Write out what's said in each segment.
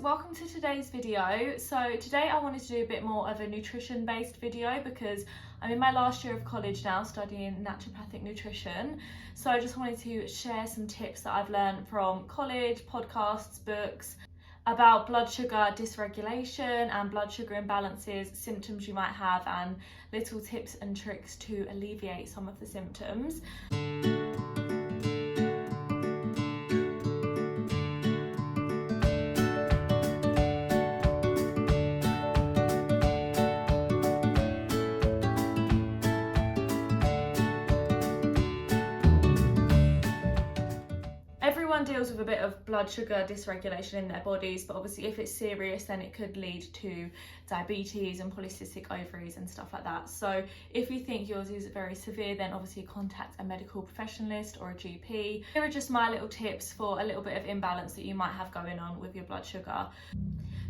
welcome to today's video. So today I wanted to do a bit more of a nutrition based video because I'm in my last year of college now studying naturopathic nutrition. So I just wanted to share some tips that I've learned from college, podcasts, books about blood sugar dysregulation and blood sugar imbalances, symptoms you might have, and little tips and tricks to alleviate some of the symptoms. Everyone deals with a bit of blood sugar dysregulation in their bodies, but obviously if it's serious then it could lead to diabetes and polycystic ovaries and stuff like that. So if you think yours is very severe, then obviously contact a medical professionalist or a GP. Here are just my little tips for a little bit of imbalance that you might have going on with your blood sugar.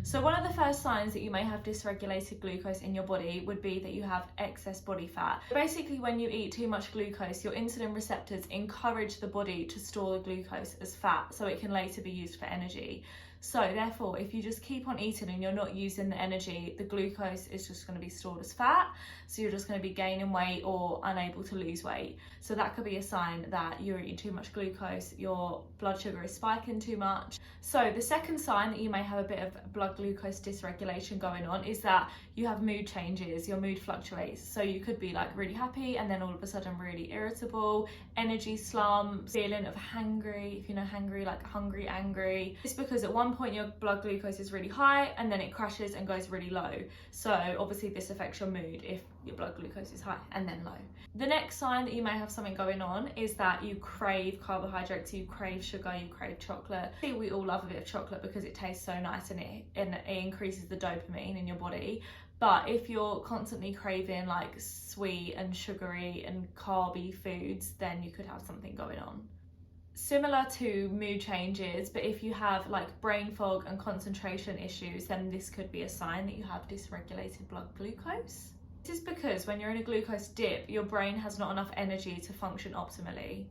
So one of the first signs that you may have dysregulated glucose in your body would be that you have excess body fat. Basically, when you eat too much glucose, your insulin receptors encourage the body to store the glucose as fat so it can later be used for energy. So therefore, if you just keep on eating and you're not using the energy, the glucose is just going to be stored as fat. So you're just going to be gaining weight or unable to lose weight. So that could be a sign that you're eating too much glucose, your blood sugar is spiking too much. So the second sign that you may have a bit of blood glucose dysregulation going on is that you have mood changes, your mood fluctuates. So you could be like really happy and then all of a sudden really irritable, energy slumps, feeling of hangry, if you know hangry, like hungry, angry. It's because at one point your blood glucose is really high and then it crashes and goes really low. So obviously this affects your mood if your blood glucose is high and then low. The next sign that you may have something going on is that you crave carbohydrates, you crave sugar, you crave chocolate. We all love a bit of chocolate because it tastes so nice and it increases the dopamine in your body. But if you're constantly craving like sweet and sugary and carby foods, then you could have something going on. Similar to mood changes, but if you have like brain fog and concentration issues, then this could be a sign that you have dysregulated blood glucose. This is because when you're in a glucose dip, your brain has not enough energy to function optimally.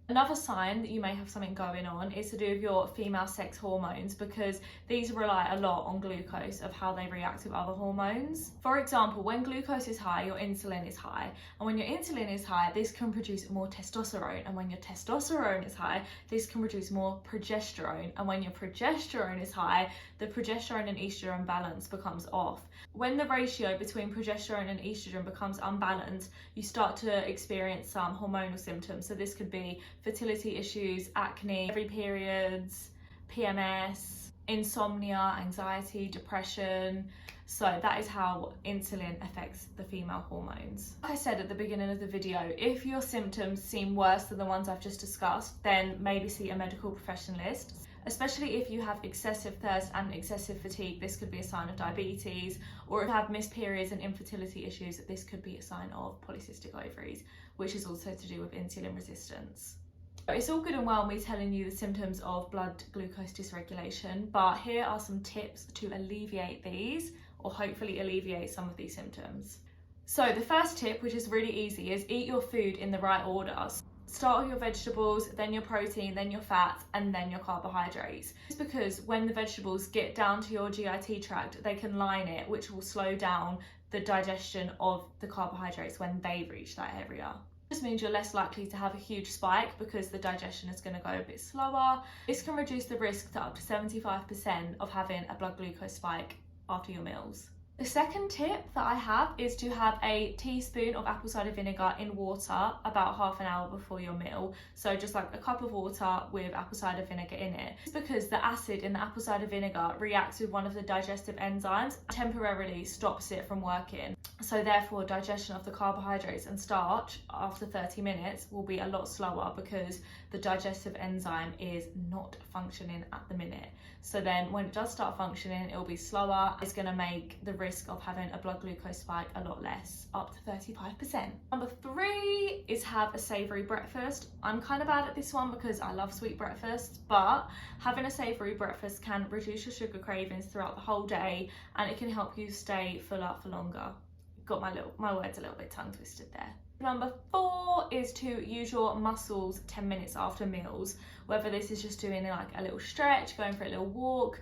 Another sign that you may have something going on is to do with your female sex hormones, because these rely a lot on glucose of how they react with other hormones. For example, when glucose is high, your insulin is high. And when your insulin is high, this can produce more testosterone. And when your testosterone is high, this can produce more progesterone. And when your progesterone is high, the progesterone and estrogen balance becomes off. When the ratio between progesterone and estrogen becomes unbalanced, you start to experience some hormonal symptoms. So this could be fertility issues, acne, every periods, PMS, insomnia, anxiety, depression. So that is how insulin affects the female hormones. Like I said at the beginning of the video, if your symptoms seem worse than the ones I've just discussed, then maybe see a medical professionalist. Especially if you have excessive thirst and excessive fatigue, this could be a sign of diabetes. Or if you have missed periods and infertility issues, this could be a sign of polycystic ovaries, which is also to do with insulin resistance. It's all good and well me telling you the symptoms of blood glucose dysregulation, but here are some tips to alleviate these, or hopefully alleviate some of these symptoms. So the first tip, which is really easy, is eat your food in the right order. Start with your vegetables, then your protein, then your fats, and then your carbohydrates. It's because when the vegetables get down to your GIT tract, they can line it, which will slow down the digestion of the carbohydrates when they reach that area. This means you're less likely to have a huge spike because the digestion is going to go a bit slower. This can reduce the risk to up to 75% of having a blood glucose spike after your meals. The second tip that I have is to have a teaspoon of apple cider vinegar in water about half an hour before your meal. So just like a cup of water with apple cider vinegar in it. It's because the acid in the apple cider vinegar reacts with one of the digestive enzymes, temporarily stops it from working. So therefore digestion of the carbohydrates and starch after 30 minutes will be a lot slower because the digestive enzyme is not functioning at the minute. So then when it does start functioning, it will be slower. It's going to make the risk of having a blood glucose spike a lot less, up to 35%. Number 3 is have a savoury breakfast. I'm kind of bad at this one because I love sweet breakfasts, but having a savoury breakfast can reduce your sugar cravings throughout the whole day, and it can help you stay fuller for longer. Got my words a little bit tongue twisted there. Number 4 is to use your muscles 10 minutes after meals, whether this is just doing like a little stretch, going for a little walk.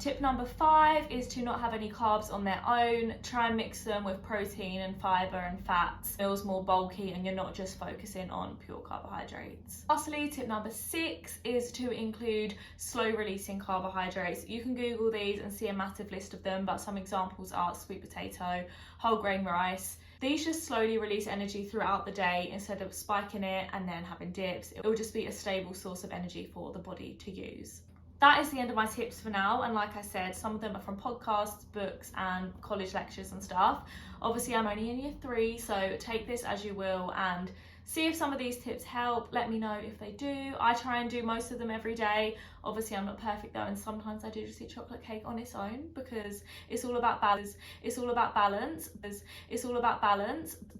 Tip number 5 is to not have any carbs on their own. Try and mix them with protein and fibre and fats. It feels more bulky and you're not just focusing on pure carbohydrates. Lastly, tip number 6 is to include slow releasing carbohydrates. You can Google these and see a massive list of them, but some examples are sweet potato, whole grain rice. These just slowly release energy throughout the day instead of spiking it and then having dips. It will just be a stable source of energy for the body to use. That is the end of my tips for now, and like I said, some of them are from podcasts, books and college lectures and stuff. Obviously I'm only in year 3, so take this as you will and see if some of these tips help. Let me know if they do. I try and do most of them every day. Obviously I'm not perfect though, and sometimes I do just eat chocolate cake on its own because it's all about balance. It's all about balance.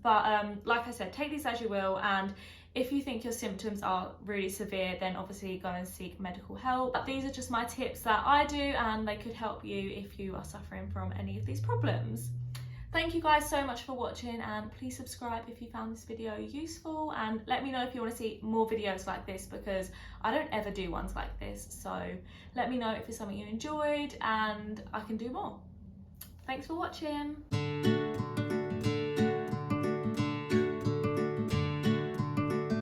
But like I said, take these as you will, and if you think your symptoms are really severe, then obviously go and seek medical help. But these are just my tips that I do, and they could help you if you are suffering from any of these problems. Thank you guys so much for watching, and please subscribe if you found this video useful, and let me know if you want to see more videos like this because I don't ever do ones like this. So let me know if it's something you enjoyed and I can do more. Thanks for watching.